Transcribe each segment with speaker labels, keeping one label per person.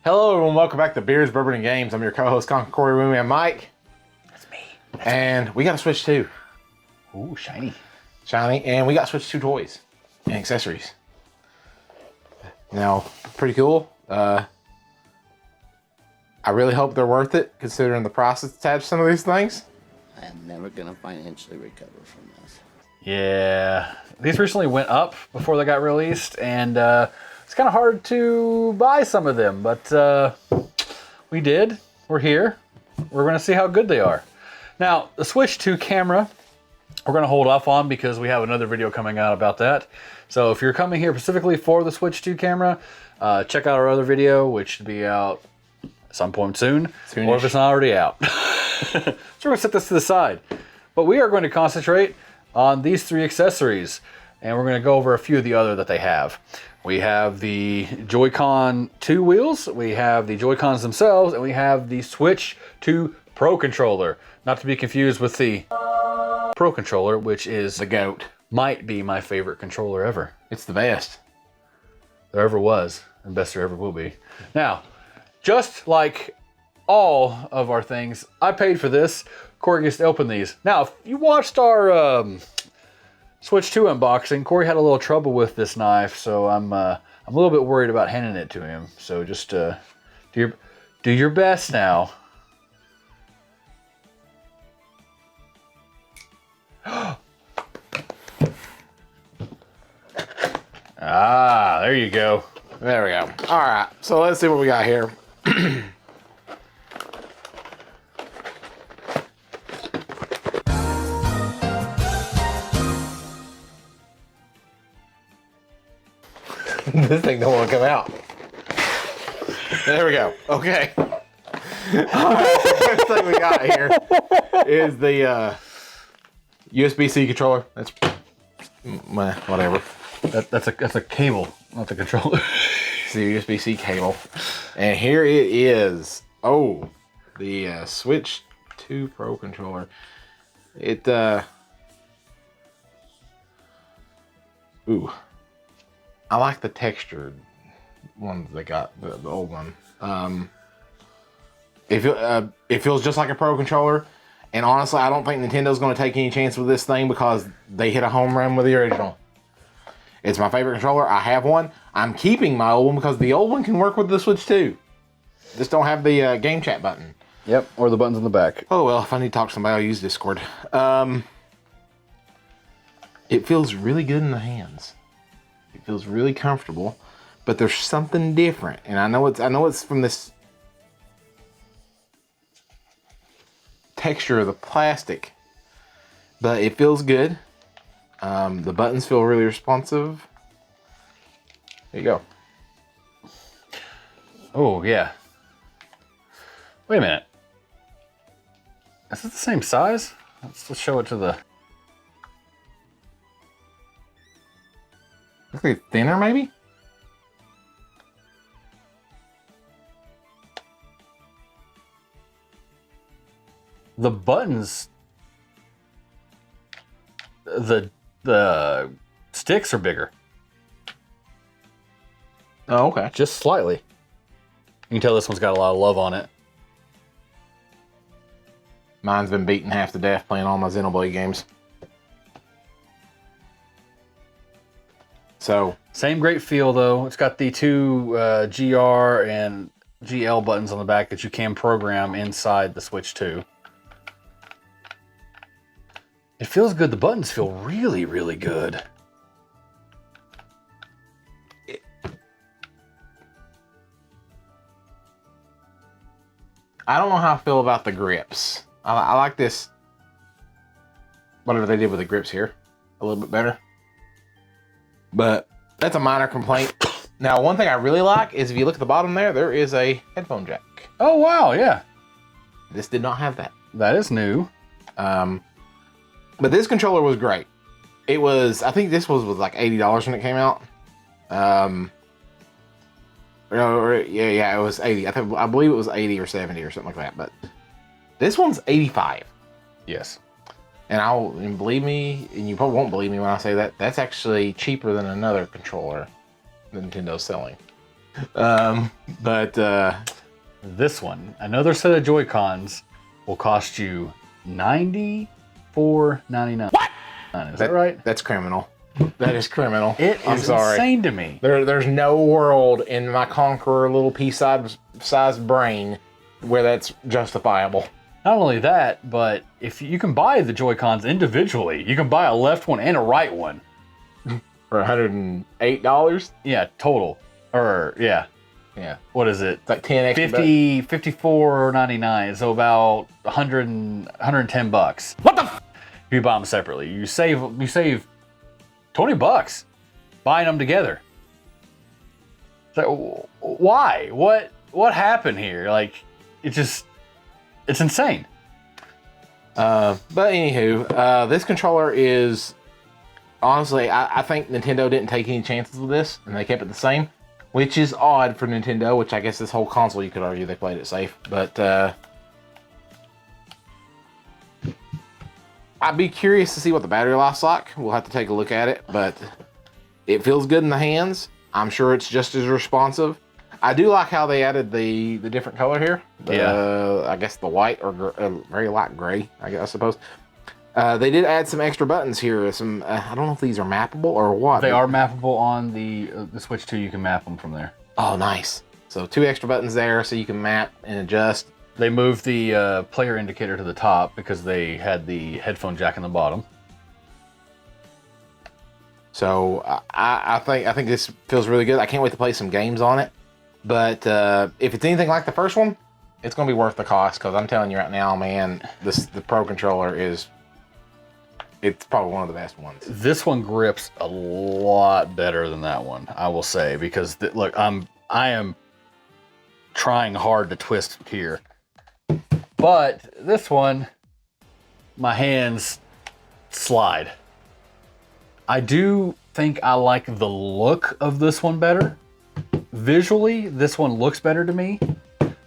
Speaker 1: Hello everyone, welcome back to Beers, Bourbon, and Games. I'm your co-host, Corey, with me, and Mike.
Speaker 2: That's me.
Speaker 1: And we got a Switch 2.
Speaker 2: Ooh, shiny.
Speaker 1: Shiny, and we got Switch 2 toys and accessories. Now, pretty cool. I really hope they're worth it, considering the price attached to some of these things.
Speaker 3: I'm never gonna financially recover from this.
Speaker 2: Yeah, these recently went up before they got released, and it's kind of hard to buy some of them, but we did. We're here. We're going to see how good they are. Now, the Switch 2 camera, we're going to hold off on because we have another video coming out about that. So if you're coming here specifically for the Switch 2 camera, check out our other video, which should be out at some point soon, or if it's not already out. So we're going to set this to the side. But we are going to concentrate on these three accessories, and we're going to go over a few of the other that they have. We have the Joy-Con 2 wheels, we have the Joy-Cons themselves, and we have the Switch 2 Pro Controller. Not to be confused with the Pro Controller, which is
Speaker 1: The GOAT.
Speaker 2: might be my favorite controller ever.
Speaker 1: It's the best.
Speaker 2: There ever was, and best there ever will be. Now, just like all of our things, I paid for this. Corey gets to open these. Now, if you watched our Switch 2 unboxing, Corey had a little trouble with this knife, so I'm a little bit worried about handing it to him. So just do your best now. Ah, there you go.
Speaker 1: There we go. All right, so let's see what we got here. This thing don't want to come out. There we go. Okay. All right, the first thing we got here is the USB-C controller. That's whatever.
Speaker 2: That's a cable, not the controller.
Speaker 1: It's the USB-C cable, and here it is. Oh, the Switch 2 Pro controller. It ooh. I like the textured ones they got, the old one. It feels just like a Pro controller, and honestly, I don't think Nintendo's going to take any chance with this thing because they hit a home run with the original. It's my favorite controller. I have one. I'm keeping my old one because the old one can work with the Switch 2. Just don't have the game chat button.
Speaker 2: Yep, or the buttons on the back.
Speaker 1: Oh well, if I need to talk to somebody, I'll use Discord. It feels really good in the hands. It feels really comfortable, but there's something different, and I know it's from this texture of the plastic, but it feels good. The buttons feel really responsive. There you go.
Speaker 2: Oh yeah. Wait a minute. Is it the same size? Let's show it to the.
Speaker 1: Looks like it's thinner, maybe?
Speaker 2: The buttons. The sticks are bigger.
Speaker 1: Oh, okay.
Speaker 2: Just slightly. You can tell this one's got a lot of love on it.
Speaker 1: Mine's been beaten half to death playing all my Xenoblade games. So
Speaker 2: Same great feel though. It's got the two GR and GL buttons on the back that you can program inside the Switch 2. It feels good. The buttons feel really, really good.
Speaker 1: I don't know how I feel about the grips. I like this, whatever they did with the grips here, a little bit better. But that's a minor complaint. Now, one thing I really like is if you look at the bottom there is a headphone jack.
Speaker 2: Oh wow, yeah.
Speaker 1: This did not have that.
Speaker 2: That is new.
Speaker 1: But this controller was great. It was, I think this was like $80 when it came out. Yeah, it was 80. I believe it was 80 or 70 or something like that. But this one's 85.
Speaker 2: Yes.
Speaker 1: And believe me, and you probably won't believe me when I say that, that's actually cheaper than another controller that Nintendo's selling. But
Speaker 2: This one, another set of Joy-Cons, will cost you $94.99. What? Is that right?
Speaker 1: That's criminal. That is criminal.
Speaker 2: It
Speaker 1: I'm
Speaker 2: is
Speaker 1: sorry.
Speaker 2: insane to me.
Speaker 1: There's no world in my Conqueror little pea-sized brain where that's justifiable.
Speaker 2: Not only that, but if you can buy the Joy-Cons individually, you can buy a left one and a right one.
Speaker 1: For $108?
Speaker 2: Yeah, total. Or, yeah.
Speaker 1: Yeah.
Speaker 2: What is it?
Speaker 1: It's like 10 extra bucks.
Speaker 2: $54.99, so about 110 bucks. What the? If you buy them separately, you save $20 buying them together. So why? What happened here? Like, it's insane.
Speaker 1: But anywho, this controller is honestly, I think Nintendo didn't take any chances with this, and they kept it the same. Which is odd for Nintendo, which I guess this whole console, you could argue they played it safe. But I'd be curious to see what the battery life's like. We'll have to take a look at it, but it feels good in the hands. I'm sure it's just as responsive. I do like how they added the different color here. I guess the white or very light gray, I suppose. They did add some extra buttons here. Some I don't know if these are mappable or what.
Speaker 2: They are mappable on the Switch 2. You can map them from there.
Speaker 1: Oh, nice. So 2 extra buttons there, so you can map and adjust.
Speaker 2: They moved the player indicator to the top because they had the headphone jack in the bottom.
Speaker 1: So I think this feels really good. I can't wait to play some games on it. But if it's anything like the first one, it's going to be worth the cost. Because I'm telling you right now, man, the Pro Controller is... It's probably one of the best ones.
Speaker 2: This one grips a lot better than that one, I will say, because look, I am trying hard to twist here, but this one, my hands slide. I do think I like the look of this one better. Visually, this one looks better to me.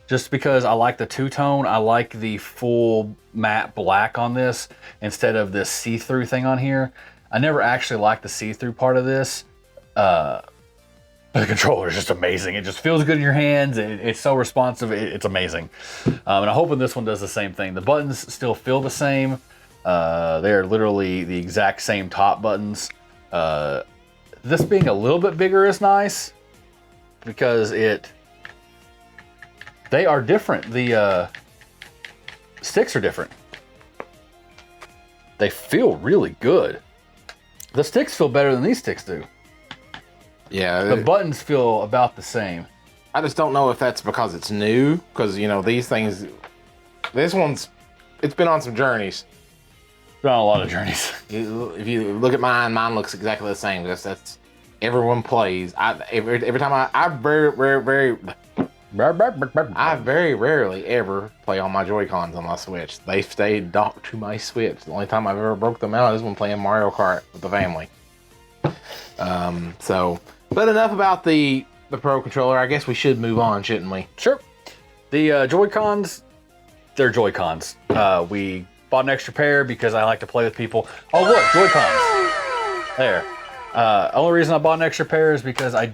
Speaker 2: Just because I like the two-tone, I like the full matte black on this instead of this see-through thing on here. I never actually liked the see-through part of this. But the controller is just amazing. It just feels good in your hands. It's so responsive. It's amazing. And I'm hoping this one does the same thing. The buttons still feel the same. They're literally the exact same top buttons. This being a little bit bigger is nice because they are different. The sticks are different. They feel really good. The sticks feel better than these sticks do.
Speaker 1: Yeah.
Speaker 2: The buttons feel about the same.
Speaker 1: I just don't know if that's because it's new. Because, these things... This one's... It's been on some journeys.
Speaker 2: Been on a lot of journeys.
Speaker 1: If you look at mine looks exactly the same. That's everyone plays. Every time I very rarely ever play on my Joy-Cons on my Switch. They stayed docked to my Switch. The only time I've ever broke them out is when playing Mario Kart with the family. But enough about the Pro Controller. I guess we should move on, shouldn't we?
Speaker 2: Sure. The Joy-Cons, they're Joy-Cons. We bought an extra pair because I like to play with people. Oh, look, Joy-Cons. There. Only reason I bought an extra pair is because I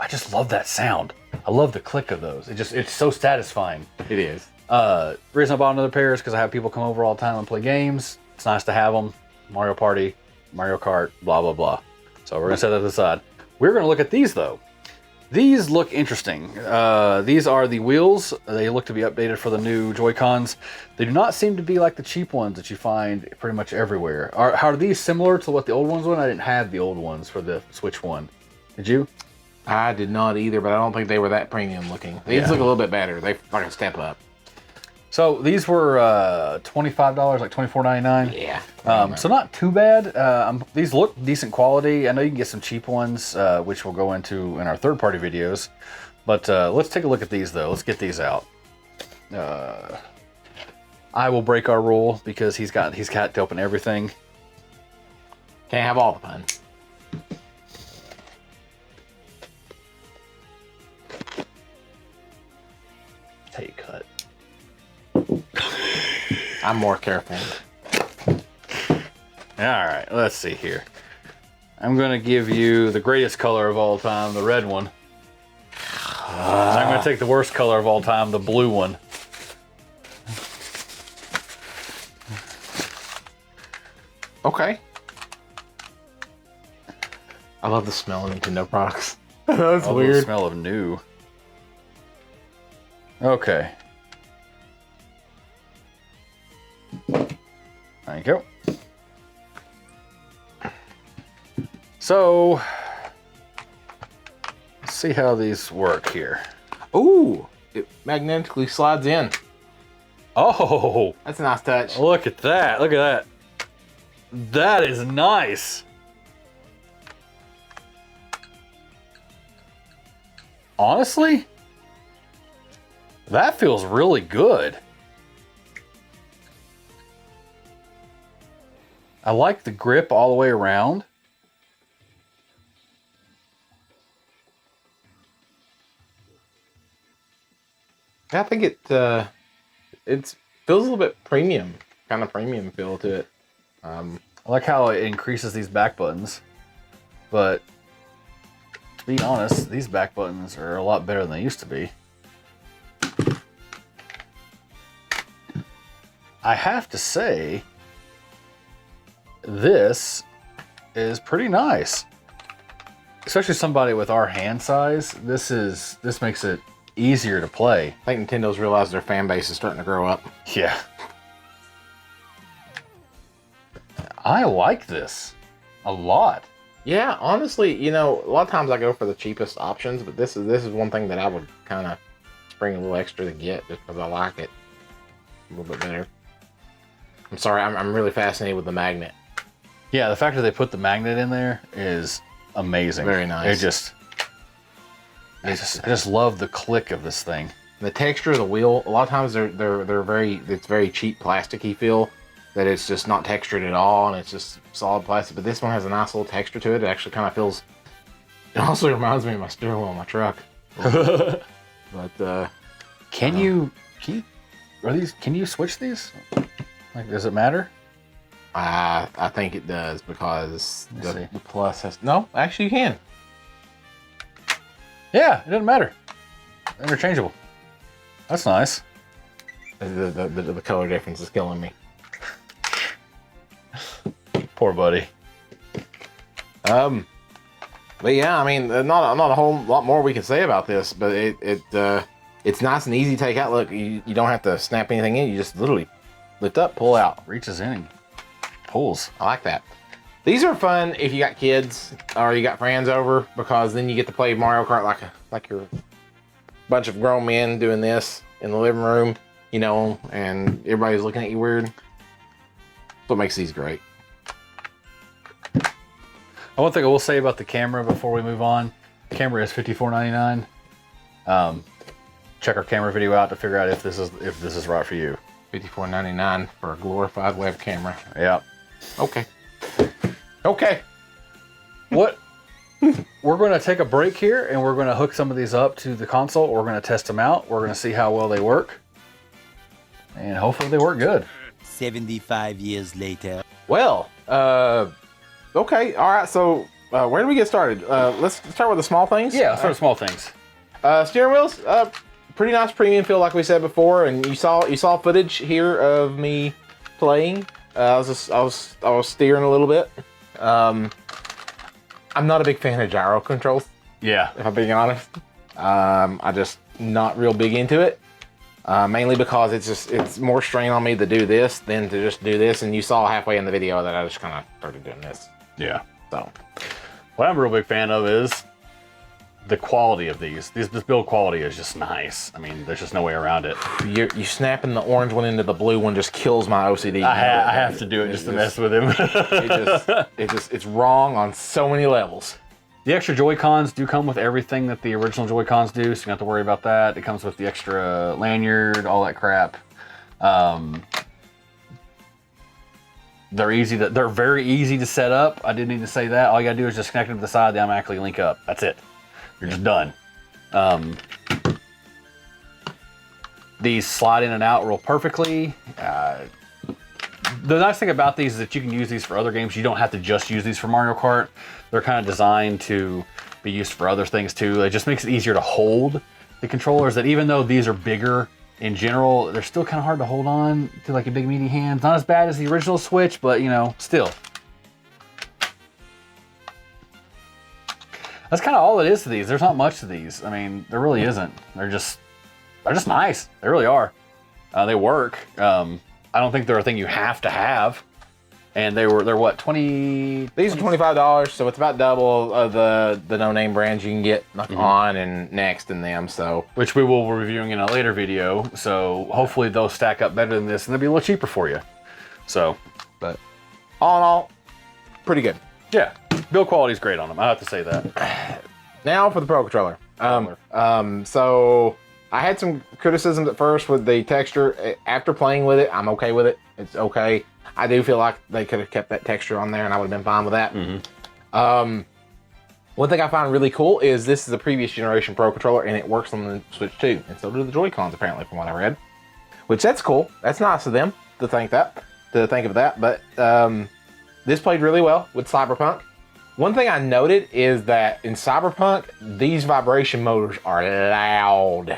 Speaker 2: just love that sound. I love the click of those. It's so satisfying.
Speaker 1: It is.
Speaker 2: Reason I bought another pair is because I have people come over all the time and play games. It's nice to have them. Mario Party, Mario Kart, blah, blah, blah. So we're going to set that aside. We're going to look at these, though. These look interesting. These are the wheels. They look to be updated for the new Joy-Cons. They do not seem to be like the cheap ones that you find pretty much everywhere. How are these similar to what the old ones were? I didn't have the old ones for the Switch 1. Did you?
Speaker 1: I did not either, but I don't think they were that premium looking. These look a little bit better. They like a step up.
Speaker 2: So these were $25, like $24.99.
Speaker 1: Yeah.
Speaker 2: So not too bad. These look decent quality. I know you can get some cheap ones, which we'll go into in our third-party videos. But let's take a look at these, though. Let's get these out. I will break our rule because he's got to open everything.
Speaker 1: Can't have all the fun.
Speaker 2: That's how you cut.
Speaker 1: I'm more careful.
Speaker 2: All right, let's see here. I'm going to give you the greatest color of all time, the red one. I'm going to take the worst color of all time, the blue one.
Speaker 1: Okay. I love the smell of Nintendo products. That's
Speaker 2: I love
Speaker 1: weird.
Speaker 2: the smell of new. Okay. Thank you. So, let's see how these work here.
Speaker 1: Ooh, it magnetically slides in.
Speaker 2: Oh,
Speaker 1: That's a nice touch.
Speaker 2: look at that. Look at that. That is nice. Honestly, that feels really good. I like the grip all the way around.
Speaker 1: I think it feels a little bit premium, kind of premium feel to it.
Speaker 2: I like how it increases these back buttons, but to be honest, these back buttons are a lot better than they used to be. I have to say, this is pretty nice. Especially somebody with our hand size, this makes it easier to play.
Speaker 1: I think Nintendo's realized their fan base is starting to grow up.
Speaker 2: Yeah. I like this a lot.
Speaker 1: Yeah, honestly, you know, a lot of times I go for the cheapest options, but this is one thing that I would kind of spring a little extra to get just because I like it a little bit better. I'm sorry, I'm really fascinated with the magnet.
Speaker 2: Yeah, the fact that they put the magnet in there is amazing.
Speaker 1: Very nice.
Speaker 2: I just love the click of this thing.
Speaker 1: The texture of the wheel, a lot of times it's very cheap plasticky feel, that it's just not textured at all and it's just solid plastic, but this one has a nice little texture to it. It actually kind of feels, it also reminds me of my steering wheel on my truck. But
Speaker 2: Can you switch these? Like, does it matter?
Speaker 1: I think it does because
Speaker 2: Let's see.
Speaker 1: the plus has, no, actually you can.
Speaker 2: Yeah, it doesn't matter. Interchangeable. That's nice.
Speaker 1: The color difference is killing me.
Speaker 2: Poor buddy.
Speaker 1: But yeah, I mean, not a whole lot more we can say about this, but it's nice and easy to take out. Look, you don't have to snap anything in. You just literally lift up, pull out.
Speaker 2: Reaches in and pulls.
Speaker 1: I like that. These are fun if you got kids or you got friends over, because then you get to play Mario Kart like you're a bunch of grown men doing this in the living room, you know, and everybody's looking at you weird. That's what makes these great.
Speaker 2: One thing I will say about the camera before we move on, the camera is $54.99. Check our camera video out to figure out if this is right for you.
Speaker 1: $54.99 for a glorified web camera.
Speaker 2: Yeah.
Speaker 1: Okay. Okay.
Speaker 2: What? We're going to take a break here and we're going to hook some of these up to the console. We're going to test them out. We're going to see how well they work. And hopefully they work good.
Speaker 4: 75 years later.
Speaker 1: Well, okay. All right. So, where do we get started? Let's start with the small things.
Speaker 2: Yeah, let's start with small things.
Speaker 1: Steering wheels, pretty nice premium feel, like we said before, and you saw footage here of me playing. I was steering a little bit. I'm not a big fan of gyro controls,
Speaker 2: Yeah.
Speaker 1: if I'm being honest. I just not real big into it. Mainly because it's more strain on me to do this than to just do this. And you saw halfway in the video that I just kind of started doing this.
Speaker 2: Yeah.
Speaker 1: So,
Speaker 2: What I'm a real big fan of is the quality of these. This build quality is just nice. I mean, there's just no way around it.
Speaker 1: you snapping the orange one into the blue one just kills my OCD.
Speaker 2: I have to do it just to mess with him.
Speaker 1: It's wrong on so many levels.
Speaker 2: The extra Joy-Cons do come with everything that the original Joy-Cons do, so you don't have to worry about that. It comes with the extra lanyard, all that crap. They're very easy to set up. I didn't need to say that. All you gotta do is just connect them to the side, they automatically link up. That's it. You're just done. These slide in and out real perfectly. The nice thing about these is that you can use these for other games. You don't have to just use these for Mario Kart. They're kind of designed to be used for other things too. It just makes it easier to hold the controllers that even though these are bigger in general, they're still kind of hard to hold on to like a big meaty hand. Not as bad as the original Switch, but you know, still. That's kind of all it is to these. There's not much to these. I mean, there really isn't. They're just nice. They really are. They work. I don't think they're a thing you have to have. And they're what, 20?
Speaker 1: These are $25, so it's about double of the no-name brands you can get on and Next in them. So,
Speaker 2: which we will be reviewing in a later video. So hopefully they'll stack up better than this, and they'll be a little cheaper for you. So,
Speaker 1: but all in all, pretty good.
Speaker 2: Yeah, build quality is great on them. I have to say that.
Speaker 1: Now for the Pro Controller. So I had some criticisms at first with the texture. After playing with it, I'm okay with it. It's okay. I do feel like they could have kept that texture on there and I would have been fine with that. One thing I find really cool is this is a previous generation Pro Controller and it works on the Switch too. And so do the Joy-Cons apparently from what I read. Which that's cool. That's nice of them to think of that. But this played really well with Cyberpunk. One thing I noted is that in Cyberpunk, these vibration motors are loud.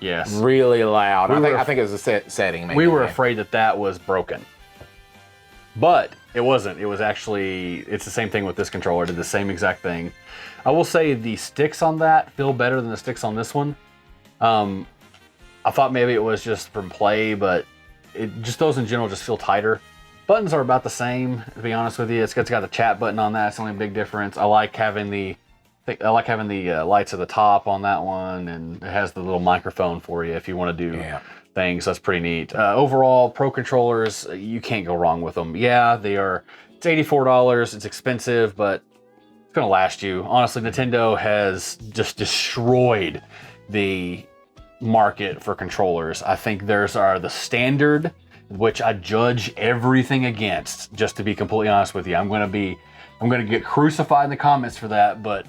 Speaker 2: Yes.
Speaker 1: Really loud. I think it was a setting. Maybe.
Speaker 2: We were afraid that was broken. But it wasn't. It was actually, it's the same thing with this controller. It did the same exact thing. I will say the sticks on that feel better than the sticks on this one. I thought maybe it was just from play, but those in general just feel tighter. Buttons are about the same, to be honest with you. It's got the chat button on that. It's the only big difference. I like having the lights at the top on that one, and it has the little microphone for you if you want to do things. That's pretty neat. Overall, Pro controllers, you can't go wrong with them. Yeah, it's $84. It's expensive, but it's gonna last you. Honestly, Nintendo has just destroyed the market for controllers. I think theirs are the standard, which I judge everything against. Just to be completely honest with you, I'm gonna get crucified in the comments for that, but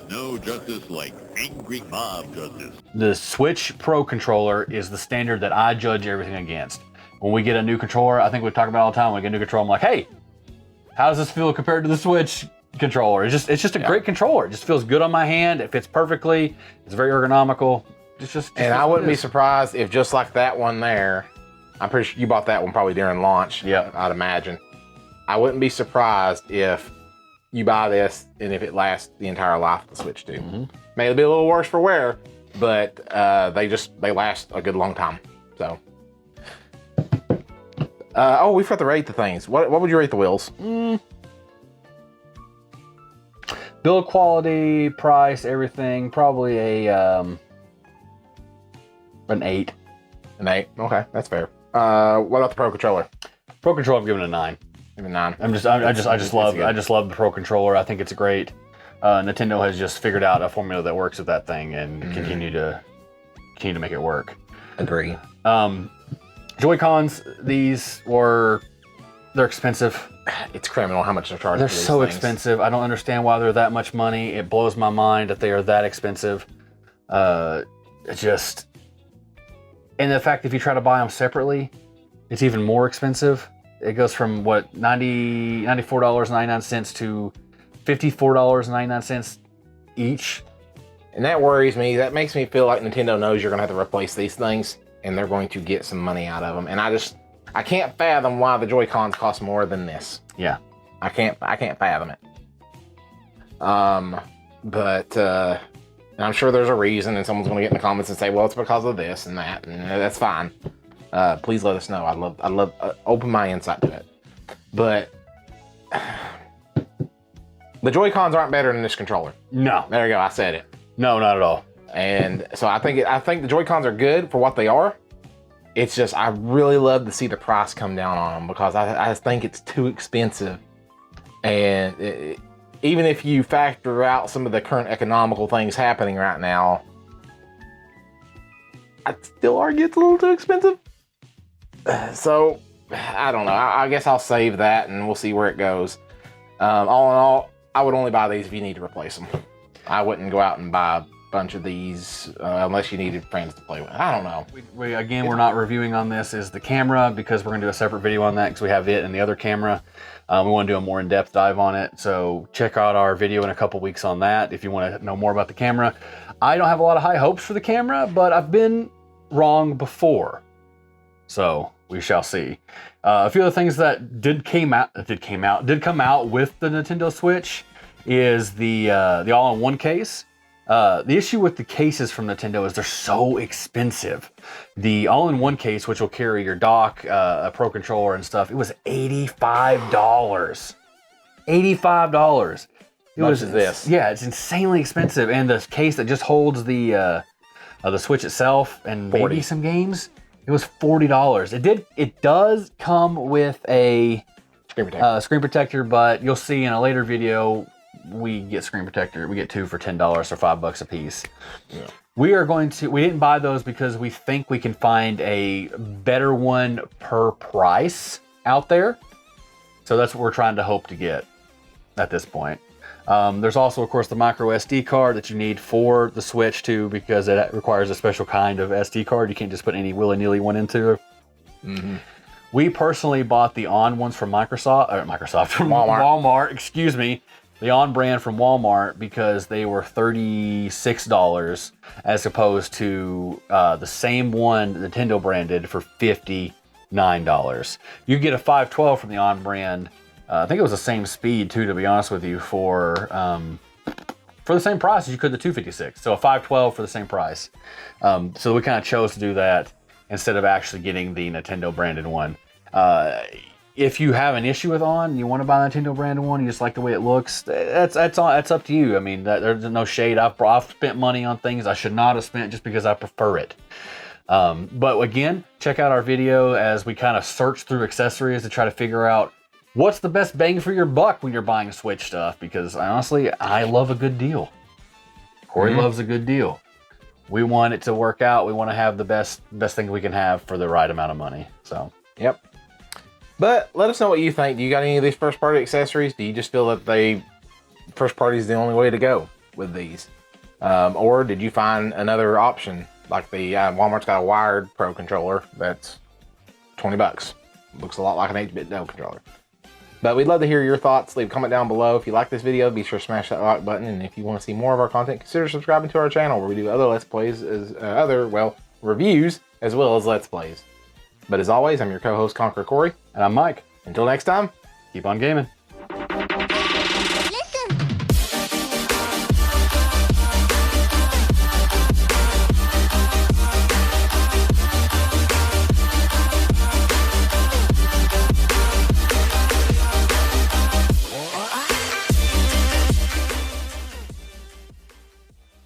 Speaker 5: no justice like angry mob justice.
Speaker 2: The Switch Pro controller is the standard that I judge everything against. When we get a new controller, I think we talk about it all the time. When we get a new controller, I'm like, hey, how does this feel compared to the Switch controller? It's just a great controller. It just feels good on my hand. It fits perfectly. It's very ergonomical.
Speaker 1: And I wouldn't be surprised if just like that one there, I'm pretty sure you bought that one probably during launch.
Speaker 2: Yeah,
Speaker 1: I'd imagine. I wouldn't be surprised if you buy this and if it lasts the entire life of the Switch too. May be a little worse for wear, but they last a good long time. So, we forgot to rate the things. What would you rate the wheels?
Speaker 2: Build quality, price, everything, probably an 8.
Speaker 1: An 8. Okay, that's fair. What about the Pro Controller?
Speaker 2: Pro Controller, I'm giving it a 9.
Speaker 1: Even 9.
Speaker 2: I just love the Pro Controller. I think it's great. Nintendo has just figured out a formula that works with that thing and continue to make it work.
Speaker 1: Agree.
Speaker 2: Joy-Cons, they're expensive.
Speaker 1: It's criminal how much they're charging.
Speaker 2: They're
Speaker 1: for these
Speaker 2: so
Speaker 1: things.
Speaker 2: expensive. I don't understand why they're that much money. It blows my mind that they are that expensive. And the fact if you try to buy them separately, it's even more expensive. It goes from what, $94.99 to $54.99 each.
Speaker 1: And that worries me. That makes me feel like Nintendo knows you're going to have to replace these things and they're going to get some money out of them. And I can't fathom why the Joy-Cons cost more than this.
Speaker 2: Yeah.
Speaker 1: I can't fathom it. But I'm sure there's a reason and someone's going to get in the comments and say, well, it's because of this and that, and that's fine. Please let us know. I'd love open my insight to it. But the Joy-Cons aren't better than this controller.
Speaker 2: No.
Speaker 1: There you go. I said it.
Speaker 2: No, not at all.
Speaker 1: And so I think the Joy-Cons are good for what they are. It's just I really love to see the price come down on them because I just think it's too expensive. And even if you factor out some of the current economical things happening right now, I'd still argue it's a little too expensive. So I don't know. I guess I'll save that and we'll see where it goes. All in all, I would only buy these if you need to replace them. I wouldn't go out and buy bunch of these unless you needed friends to play with. I don't know.
Speaker 2: We're not reviewing on this is the camera because we're gonna do a separate video on that because we have it and the other camera. We want to do a more in-depth dive on it. So check out our video in a couple weeks on that if you want to know more about the camera. I don't have a lot of high hopes for the camera, but I've been wrong before. So we shall see. A few of the things that did come out with the Nintendo Switch is the all-in-one case. The issue with the cases from Nintendo is they're so expensive. The all-in-one case, which will carry your dock, a Pro Controller and stuff, it was $85. $85. It
Speaker 1: Much
Speaker 2: was
Speaker 1: as this.
Speaker 2: Yeah, it's insanely expensive. And the case that just holds the Switch itself and
Speaker 1: 40.
Speaker 2: maybe some games, it was $40. It does come with a screen protector, but you'll see in a later video we get screen protector. We get 2 for $10 or $5 a piece.
Speaker 1: Yeah.
Speaker 2: We didn't buy those because we think we can find a better one per price out there. So that's what we're trying to hope to get at this point. There's also, of course, the micro SD card that you need for the Switch too, because it requires a special kind of SD card. You can't just put any willy-nilly one into it. Mm-hmm. We personally bought the On ones from Walmart, excuse me. The On brand from Walmart because they were $36 as opposed to the same one Nintendo branded for $59. You get a 512 from the On brand. I think it was the same speed too, to be honest with you, for the same price as you could the 256. So a 512 for the same price. So we kind of chose to do that instead of actually getting the Nintendo branded one. If you have an issue with On, you want to buy a Nintendo branded one, you just like the way it looks, that's up to you. I mean, there's no shade. I've spent money on things I should not have spent just because I prefer it. But again, check out our video as we kind of search through accessories to try to figure out what's the best bang for your buck when you're buying Switch stuff, because honestly, I love a good deal. Corey loves a good deal. We want it to work out. We want to have the best thing we can have for the right amount of money. So,
Speaker 1: yep. But let us know what you think. Do you got any of these first party accessories? Do you just feel that first party is the only way to go with these? Or did you find another option? Like the Walmart's got a wired Pro Controller that's $20. Looks a lot like an 8-bit Dell controller. But we'd love to hear your thoughts. Leave a comment down below. If you like this video, be sure to smash that like button. And if you want to see more of our content, consider subscribing to our channel where we do other Let's Plays, reviews, as well as Let's Plays. But as always, I'm your co-host, Conqueror Corey.
Speaker 2: and I'm Mike.
Speaker 1: Until next time,
Speaker 2: Keep on gaming.